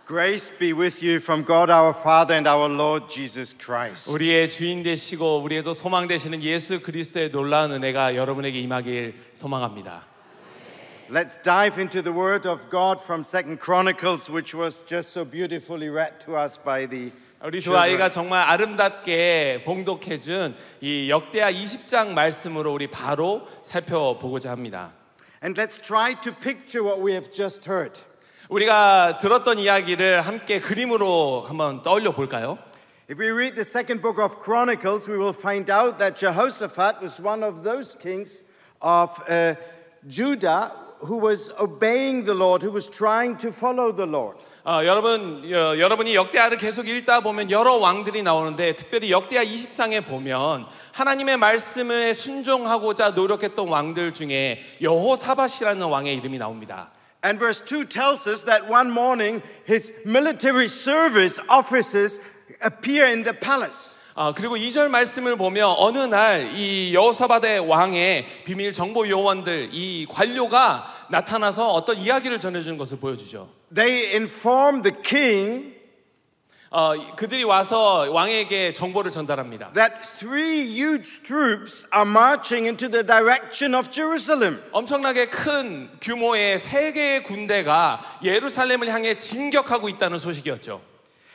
Grace be with you from God our Father and our Lord Jesus Christ. 우리의 주인 되시고 우리에도 소망 되시는 예수 그리스도의 놀라운 은혜가 여러분에게 임하길 소망합니다. Let's dive into the word of God from 2nd Chronicles, which was just so beautifully read to us by the 우리 두 아이가 정말 아름답게 봉독해준 이 역대하 20장 말씀으로 우리 바로 살펴보고자 합니다. And let's try to picture what we have just heard. 우리가 들었던 이야기를 함께 그림으로 한번 떠올려 볼까요? If we read the second book of Chronicles, we will find out that Jehoshaphat was one of those kings of Judah who was obeying the Lord, who was trying to follow the Lord. 여러분이 역대하를 계속 읽다 보면 여러 왕들이 나오는데 특별히 역대하 20장에 보면 하나님의 말씀에 순종하고자 노력했던 왕들 중에 여호사밧이라는 왕의 이름이 나옵니다. And verse 2 tells us that one morning his military service officers appear in the palace. 그리고 2절 말씀을 보면 어느 날 이 여호사밧의 왕의 비밀 정보 요원들 이 관료가 나타나서 어떤 이야기를 전해주는 것을 보여주죠. They inform the king 그들이 와서 왕에게 정보를 전달합니다. that three huge troops are marching into the direction of Jerusalem. 엄청나게 큰 규모의 세 개의 군대가 예루살렘을 향해 진격하고 있다는 소식이었죠.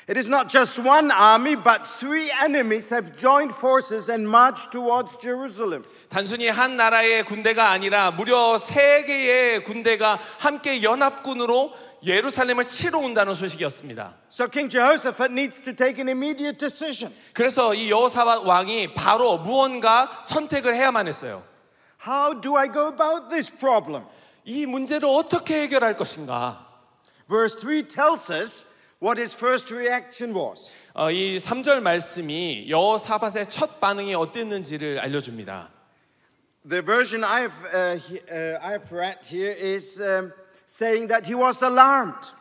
It is not just one army, but three enemies have joined forces and marched towards Jerusalem. 단순히 한 나라의 군대가 아니라 무려 세 개의 군대가 함께 연합군으로 예루살렘을 치러 온다는 소식이었습니다. So King Jehoshaphat needs to take an immediate decision. 그래서 이 여호사밧 왕이 바로 무언가 선택을 해야만 했어요. How do I go about this problem? 이 문제를 어떻게 해결할 것인가? Verse 3 tells us what his first reaction was. 이 3절 말씀이 여호사밧의 첫 반응이 어땠는지를 알려줍니다. The version I have read here is saying that he was alarmed.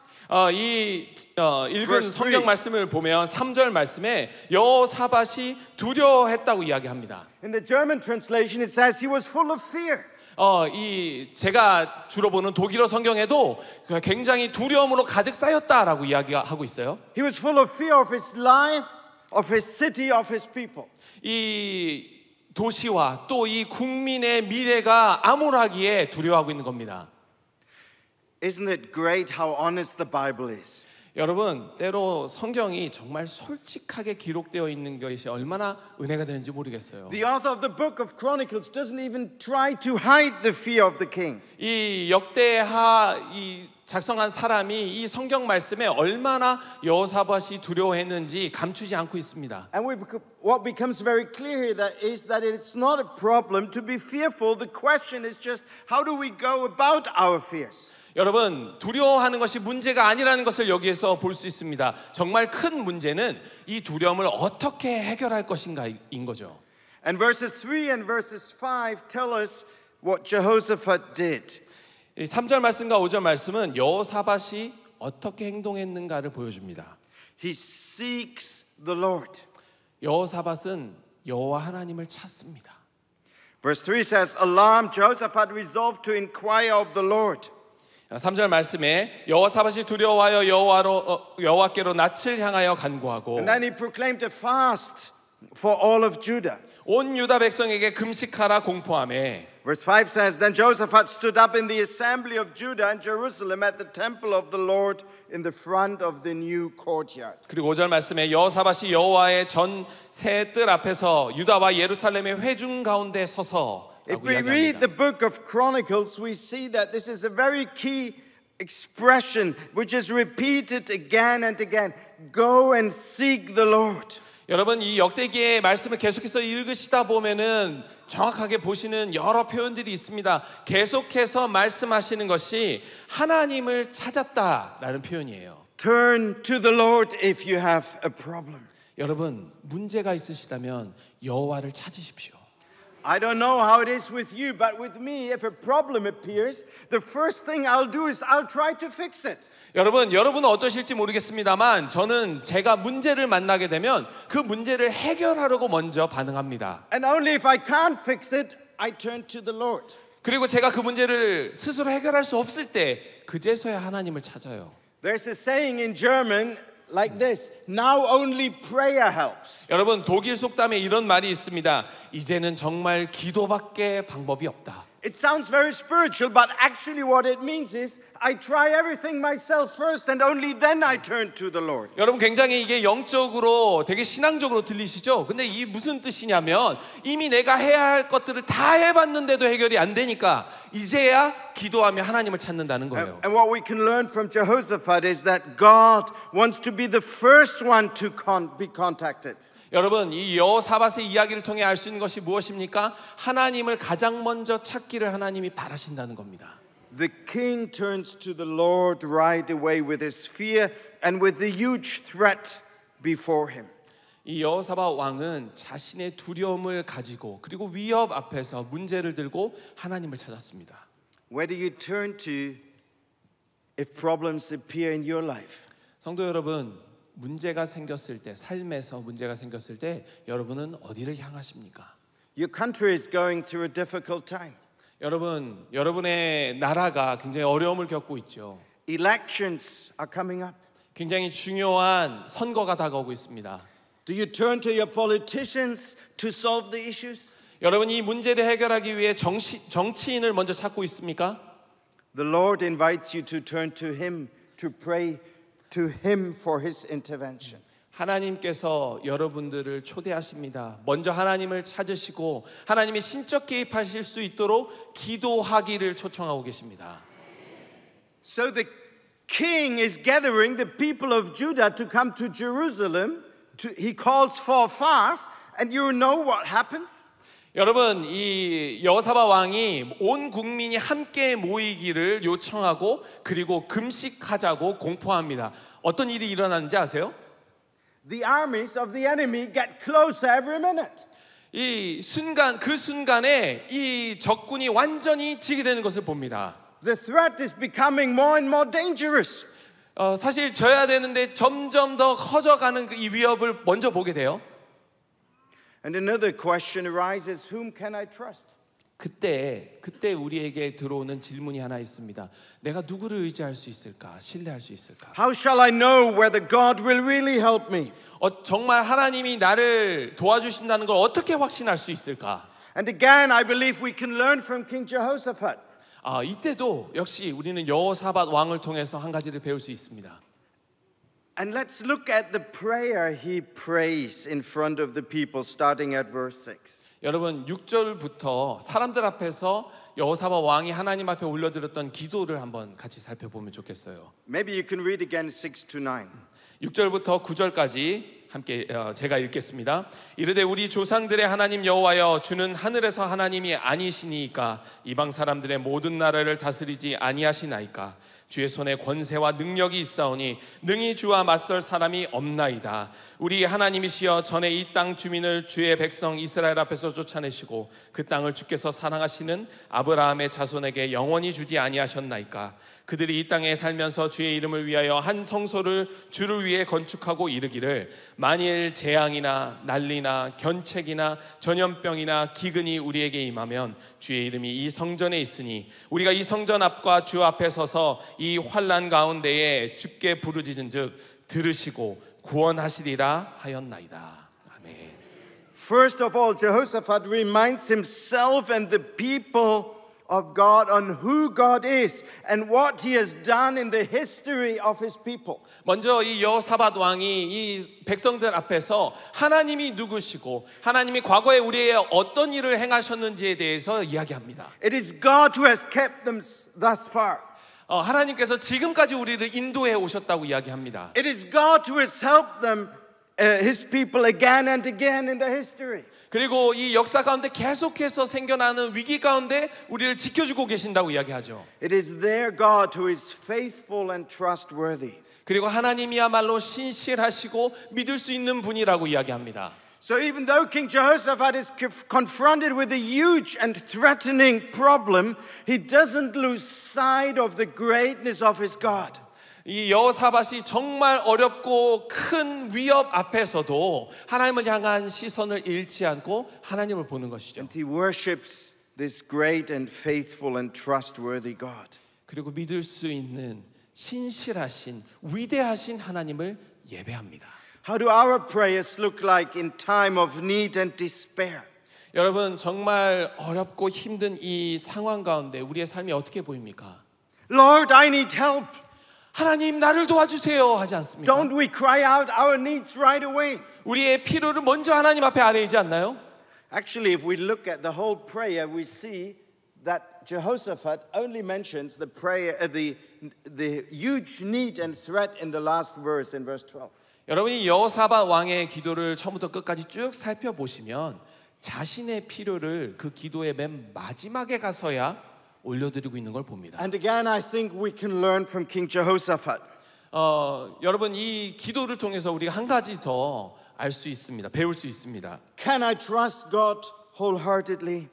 읽은 성경 말씀을 보면 3절 말씀에 여호사밧이 두려워했다고 이야기합니다. In the German translation it says he was full of fear. 제가 주로 보는 독일어 성경에도 굉장히 두려움으로 가득 쌓였다라고 이야기하고 있어요. He was full of fear of his life, of his city, of his people. 이 도시와 또 이 국민의 미래가 암울하기에 두려워하고 있는 겁니다. Isn't it great how honest the Bible is? 여러분, 때로 성경이 정말 솔직하게 기록되어 있는 것이 얼마나 은혜가 되는지 모르겠어요. The author of the book of Chronicles doesn't even try to hide the fear of the king. 이 역대하 작성한 사람이 이 성경 말씀에 얼마나 여호사밧이 두려워했는지 감추지 않고 있습니다. And what becomes very clear here is that it's not a problem to be fearful. The question is just how do we go about our fears? 여러분, 두려워하는 것이 문제가 아니라는 것을 여기에서 볼 수 있습니다. 정말 큰 문제는 이 두려움을 어떻게 해결할 것인가인 거죠. And verses 3 and verses 5 tell us what Jehoshaphat did. 이 3절 말씀과 5절 말씀은 여호사밧이 어떻게 행동했는가를 보여줍니다. He seeks the Lord. 여호사밧은 여호와 하나님을 찾습니다. Verse 3 says, alarmed, Jehoshaphat resolved to inquire of the Lord. 3절 말씀에 여호사밧이 두려워하여 여호와께로 낯을 향하여 간구하고 And then he proclaimed a fast for all of Judah. 온 유다 백성에게 금식하라 공포하매 Verse 5 says, then Jehoshaphat stood up in the assembly of Judah and Jerusalem at the temple of the Lord in the front of the new courtyard. 그리고 5절 말씀에 여호사밧이 여호와의 전 새 뜰 앞에서 유다와 예루살렘의 회중 가운데 서서 If we read the book of Chronicles, we see that this is a very key expression which is repeated again and again. Go and seek the Lord. 여러분, 이 역대기의 말씀을 계속해서 읽으시다 보면은 정확하게 보시는 여러 표현들이 있습니다. 계속해서 말씀하시는 것이 하나님을 찾았다라는 표현이에요. Turn to the Lord if you have a problem. 여러분, 문제가 있으시다면 여호와를 찾으십시오. I don't know how it is with you, but with me, if a problem appears, the first thing I'll do is I'll try to fix it. 여러분은 어떠실지 모르겠습니다만 저는 제가 문제를 만나게 되면 그 문제를 해결하려고 먼저 반응합니다. And only if I can't fix it, I turn to the Lord. 그리고 제가 그 문제를 스스로 해결할 수 없을 때 그제서야 하나님을 찾아요. There's a saying in German like this: now only prayer helps. 여러분 독일 속담에 이런 말이 있습니다. 이제는 정말 기도밖에 방법이 없다. It sounds very spiritual, but actually what it means is I try everything myself first and only then I turn to the Lord. 여러분 굉장히 이게 영적으로 되게 신앙적으로 들리시죠? 근데 이 무슨 뜻이냐면 이미 내가 해야 할 것들을 다 해봤는데도 해결이 안 되니까 이제야 기도하며 하나님을 찾는다는 거예요. And what we can learn from Jehoshaphat is that God wants to be the first one to be contacted. 여러분 이 여호사밧의 이야기를 통해 알 수 있는 것이 무엇입니까? 하나님을 가장 먼저 찾기를 하나님이 바라신다는 겁니다. The king turns to the Lord right away with his fear and with the huge threat before him. 이 여호사밧 왕은 자신의 두려움을 가지고 그리고 위협 앞에서 문제를 들고 하나님을 찾았습니다. Where do you turn to if problems appear in your life? 성도 여러분, 문제가 생겼을 때, 삶에서 문제가 생겼을 때 여러분은 어디를 향하십니까? Your country is going through a difficult time. 여러분, 여러분의 나라가 굉장히 어려움을 겪고 있죠. Elections are coming up. 굉장히 중요한 선거가 다가오고 있습니다. Do you turn to your politicians to solve the issues? 여러분 이 문제를 해결하기 위해 정치인을 먼저 찾고 있습니까? The Lord invites you to turn to him to pray to him for his intervention. 하나님께서 여러분들을 초대하십니다. 먼저 하나님을 찾으시고 하나님이 신적 개입하실 수 있도록 기도하기를 초청하고 계십니다. So the king is gathering the people of Judah to come to Jerusalem. He calls for fast, and you know what happens? 여러분 이 여호사밧 왕이 온 국민이 함께 모이기를 요청하고 그리고 금식하자고 공포합니다. 어떤 일이 일어나는지 아세요? The armies of the enemy get closer every minute. 이 순간 그 순간에 이 적군이 완전히 지게 되는 것을 봅니다. The threat is becoming more and more dangerous. 사실 져야 되는데 점점 더 커져가는 이 위협을 먼저 보게 돼요. And another question arises: whom can I trust? 그때 우리에게 들어오는 질문이 하나 있습니다. 내가 누구를 의지할 수 있을까? 신뢰할 수 있을까? How shall I know whether God will really help me? 정말 하나님이 나를 도와주신다는 걸 어떻게 확신할 수 있을까? And again, I believe we can learn from King Jehoshaphat. 이때도 역시 우리는 여호사밧 왕을 통해서 한 가지를 배울 수 있습니다. And let's look at the prayer he prays in front of the people, starting at verse 6. 여러분 6절부터 사람들 앞에서 여호사밧 왕이 하나님 앞에 올려드렸던 기도를 한번 같이 살펴보면 좋겠어요. Maybe you can read again 6 to 9. 6절부터 9절까지 함께 제가 읽겠습니다. 이르되 우리 조상들의 하나님 여호와여 주는 하늘에서 하나님이 아니시니이까 이방 사람들의 모든 나라를 다스리지 아니하시나이까 주의 손에 권세와 능력이 있사오니 능히 주와 맞설 사람이 없나이다. 우리 하나님이시여 전에 이 땅 주민을 주의 백성 이스라엘 앞에서 쫓아내시고 그 땅을 주께서 사랑하시는 아브라함의 자손에게 영원히 주지 아니하셨나이까. 그들이 이 땅에 살면서 주의 이름을 위하여 한 성소를 주를 위해 건축하고 이르기를 만일 재앙이나 난리나 견책이나 전염병이나 기근이 우리에게 임하면 주의 이름이 이 성전에 있으니 우리가 이 성전 앞과 주 앞에 서서 이 환난 가운데에 주께 부르짖은즉 들으시고 구원하시리라 하였나이다. 아멘. First of all, Jehoshaphat reminds himself and the people of God on who God is and what he has done in the history of his people. 먼저 이 여호사밧 왕이 이 백성들 앞에서 하나님이 누구시고 하나님이 과거에 우리의 어떤 일을 행하셨는지에 대해서 이야기합니다. It is God who has kept them thus far. 하나님께서 지금까지 우리를 인도해 오셨다고 이야기합니다. It is God who has helped them, his people again and again in the history. 그리고 이 역사 가운데 계속해서 생겨나는 위기 가운데 우리를 지켜주고 계신다고 이야기하죠. It is their God who is faithful and trustworthy. 그리고 하나님이야말로 신실하시고 믿을 수 있는 분이라고 이야기합니다. So even though King Jehoshaphat is confronted with a huge and threatening problem, he doesn't lose sight of the greatness of his God. 이 여호사밧이 정말 어렵고 큰 위협 앞에서도 하나님을 향한 시선을 잃지 않고 하나님을 보는 것이죠. And he worships this great and faithful and trustworthy God. 그리고 믿을 수 있는 신실하신 위대하신 하나님을 예배합니다. How do our prayers look like in time of need and despair? 여러분 정말 어렵고 힘든 이 상황 가운데 우리의 삶이 어떻게 보입니까? Lord, I need help. 하나님 나를 도와주세요 하지 않습니까? Don't we cry out our needs right away? 우리의 필요를 먼저 하나님 앞에 아뢰이지 않나요? Actually, if we look at the whole prayer, we see that Jehoshaphat only mentions the prayer, the huge need and threat in the last verse, in verse 12. 여러분이 여호사밧 왕의 기도를 처음부터 끝까지 쭉 살펴보시면 자신의 필요를 그 기도의 맨 마지막에 가서야 올려드리고 있는 걸 봅니다. And again, I think we can learn from King Jehoshaphat. 여러분 이 기도를 통해서 우리가 한 가지 더 알 수 있습니다. 배울 수 있습니다. Can I trust God wholeheartedly?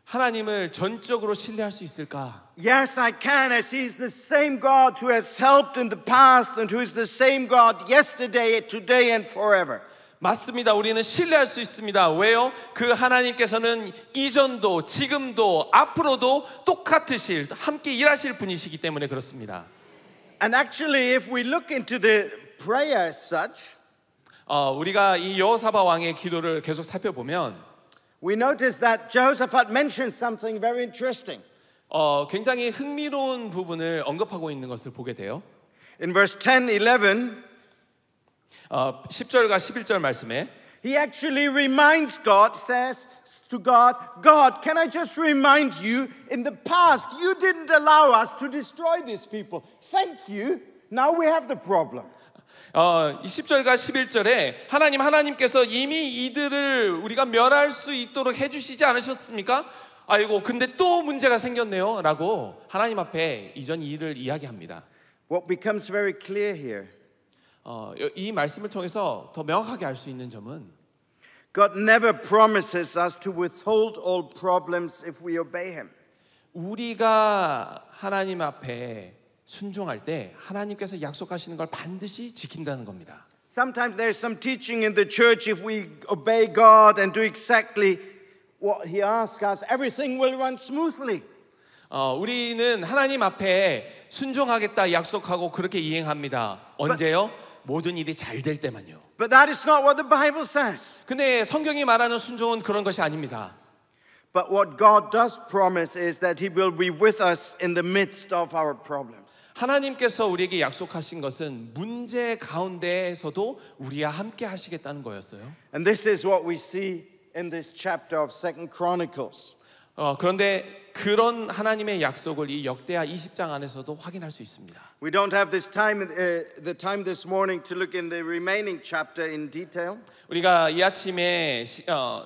하나님을 전적으로 신뢰할 수 있을까? Yes, I can, as He is the same God who has helped in the past and who is the same God yesterday, today, and forever. 맞습니다. 우리는 신뢰할 수 있습니다. 왜요? 그 하나님께서는 이전도 지금도 앞으로도 똑같으실 함께 일하실 분이시기 때문에 그렇습니다. And actually, if we look into the prayer as such, 우리가 이 여호사밧 왕의 기도를 계속 살펴보면 we notice that Jehoshaphat mentions something very interesting. 굉장히 흥미로운 부분을 언급하고 있는 것을 보게 돼요. In verse 10, 11, 10절과 11절 말씀에 he actually reminds God, says to God, God, can I just remind you, in the past, you didn't allow us to destroy these people. Thank you. Now we have the problem. 20절과 11절에 하나님께서 이미 이들을 우리가 멸할 수 있도록 해주시지 않으셨습니까? 아이고 근데 또 문제가 생겼네요 라고 하나님 앞에 이전 일을 이야기합니다. What becomes very clear here, 이 말씀을 통해서 더 명확하게 알 수 있는 점은 God never promises us to withhold all problems if we obey Him. 우리가 하나님 앞에 순종할 때 하나님께서 약속하시는 걸 반드시 지킨다는 겁니다. Sometimes there's some teaching in the church, if we obey God and do exactly what He asks us, everything will run smoothly. 우리는 하나님 앞에 순종하겠다 약속하고 그렇게 이행합니다. 언제요? 모든 일이 잘 될 때만요. But that is not what the Bible says. 근데 성경이 말하는 순종은 그런 것이 아닙니다. But what God does promise is that He will be with us in the midst of our problems. 하나님께서 우리에게 약속하신 것은 문제 가운데에서도 우리와 함께 하시겠다는 거였어요. And this is what we see in this chapter of 2 Chronicles. 그런데 그런 하나님의 약속을 이 역대하 20장 안에서도 확인할 수 있습니다. We don't have this time, the time this morning to look in the remaining chapter in detail. 우리가 이 아침에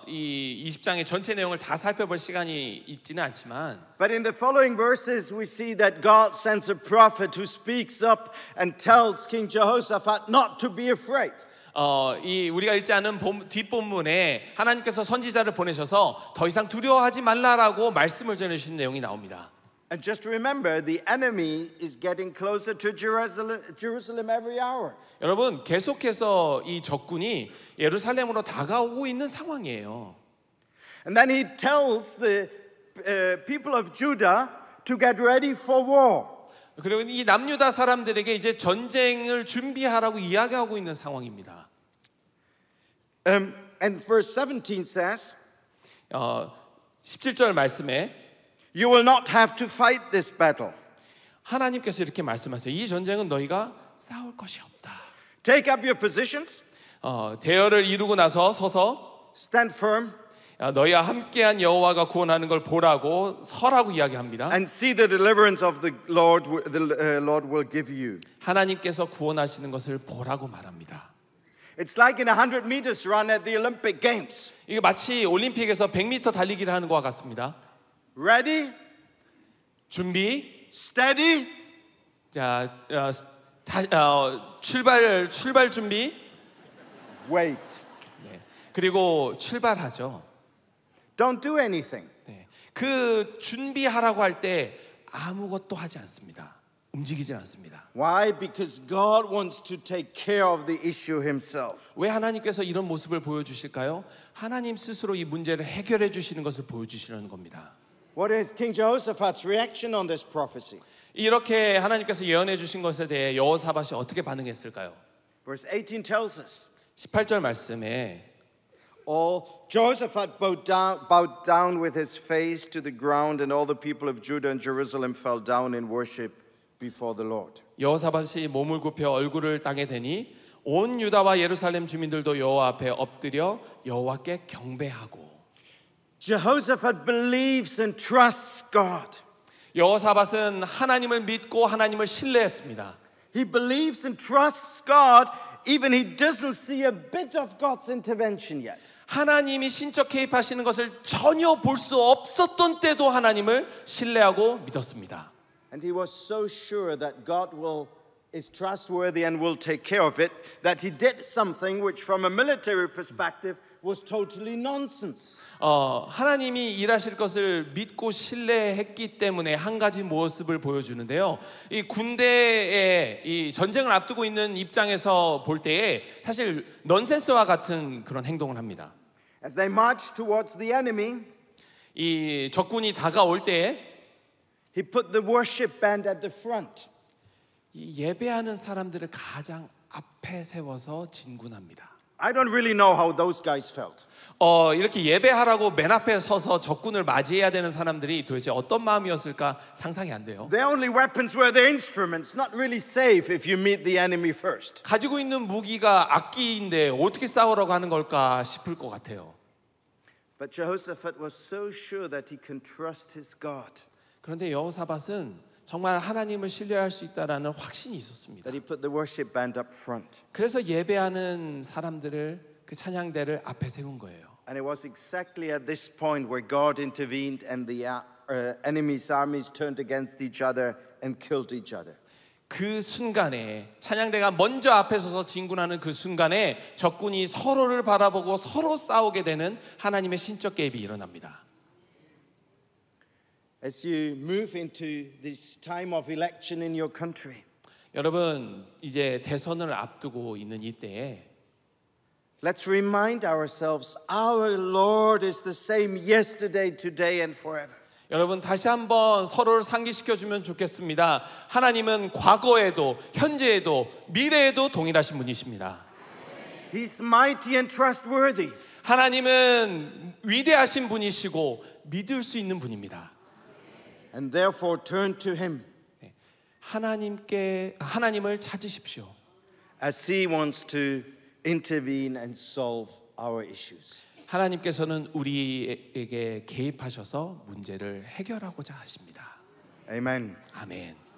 이 20장의 전체 내용을 다 살펴볼 시간이 있지는 않지만 But in the following verses we see that God sends a prophet who speaks up and tells King Jehoshaphat not to be afraid. 우리가 읽지 않은 뒷본문에 하나님께서 선지자를 보내셔서 더 이상 두려워하지 말라라고 말씀을 전해주신 내용이 나옵니다. And just remember, the enemy is getting closer to Jerusalem every hour. 여러분 계속해서 이 적군이 예루살렘으로 다가오고 있는 상황이에요. And then he tells the people of Judah to get ready for war. 그리고 이 남유다 사람들에게 이제 전쟁을 준비하라고 이야기하고 있는 상황입니다. And verse 17 says, 17절 말씀에 you will not have to fight this battle. 하나님께서 이렇게 말씀하세요. 이 전쟁은 너희가 싸울 것이 없다. Take up your positions. 대열을 이루고 나서 서서 Stand firm. 너희와 함께한 여호와가 구원하는 걸 보라고 서라고 이야기합니다. And see the deliverance of the Lord will give you. 하나님께서 구원하시는 것을 보라고 말합니다. It's like in a 100 meters run at the Olympic Games. 이게 마치 올림픽에서 100m 달리기를 하는 것과 같습니다. Ready? 준비. Steady? 자, 출발 준비. Wait. 네. 그리고 출발하죠. Don't do anything. 네. 그 준비하라고 할 때 아무것도 하지 않습니다. 움직이지 않습니다. Why? Because God wants to take care of the issue Himself. 왜 하나님께서 이런 모습을 보여주실까요? 하나님 스스로 이 문제를 해결해 주시는 것을 보여주시려는 겁니다. What is King Jehoshaphat's reaction on this prophecy? 이렇게 하나님께서 예언해 주신 것에 대해 여호사밧이 어떻게 반응했을까요? Verse 18 tells us. 18절 말씀에 All Jehoshaphat bowed down with his face to the ground, and all the people of Judah and Jerusalem fell down in worship before the Lord. 여호사밧이 몸을 굽혀 얼굴을 땅에 대니 온 유다와 예루살렘 주민들도 여호와 앞에 엎드려 여호와께 경배하고. Jehoshaphat believes and trusts God. 여호사밧은 하나님을 믿고 하나님을 신뢰했습니다. He believes and trusts God, even he doesn't see a bit of God's intervention yet. 하나님이 신적 개입하시는 것을 전혀 볼 수 없었던 때도 하나님을 신뢰하고 믿었습니다. And he was so sure that God is trustworthy and will take care of it, that he did something which from a military perspective was totally nonsense. 하나님이 일하실 것을 믿고 신뢰했기 때문에 한 가지 모습을 보여주는데요. 이 군대의 이 전쟁을 앞두고 있는 입장에서 볼 때에 사실 넌센스와 같은 그런 행동을 합니다. As they marched towards the enemy, 이 적군이 다가올 때에 he put the worship band at the front. 이 예배하는 사람들을 가장 앞에 세워서 진군합니다. I don't really know how those guys felt. 이렇게 예배하라고 맨 앞에 서서 적군을 맞이해야 되는 사람들이 도대체 어떤 마음이었을까 상상이 안 돼요. Their only weapons were their instruments, not really safe if you meet the enemy first. 가지고 있는 무기가 악기인데 어떻게 싸우라고 하는 걸까 싶을 것 같아요. But Jehoshaphat was so sure that he can trust his God. 그런데 여호사밧은 정말 하나님을 신뢰할 수 있다라는 확신이 있었습니다. That he put the worship band up front. 그래서 예배하는 사람들을 그 찬양대를 앞에 세운 거예요. And it was exactly at this point where God intervened and the enemy's armies turned against each other and killed each other. 그 순간에 찬양대가 먼저 앞에 서서 진군하는 그 순간에 적군이 서로를 바라보고 서로 싸우게 되는 하나님의 신적 개입이 일어납니다. As you move into this time of election in your country, 여러분 이제 대선을 앞두고 있는 이때에 let's remind ourselves our Lord is the same yesterday, today and forever. 여러분 다시 한번 서로를 상기시켜주면 좋겠습니다. 하나님은 과거에도 현재에도 미래에도 동일하신 분이십니다. He's mighty and trustworthy. 하나님은 위대하신 분이시고 믿을 수 있는 분입니다. And therefore turn to him. 하나님을 찾으십시오. As he wants to intervene and solve our issues. 하나님께서는 우리에게 개입하셔서 문제를 해결하고자 하십니다. Amen. 아멘.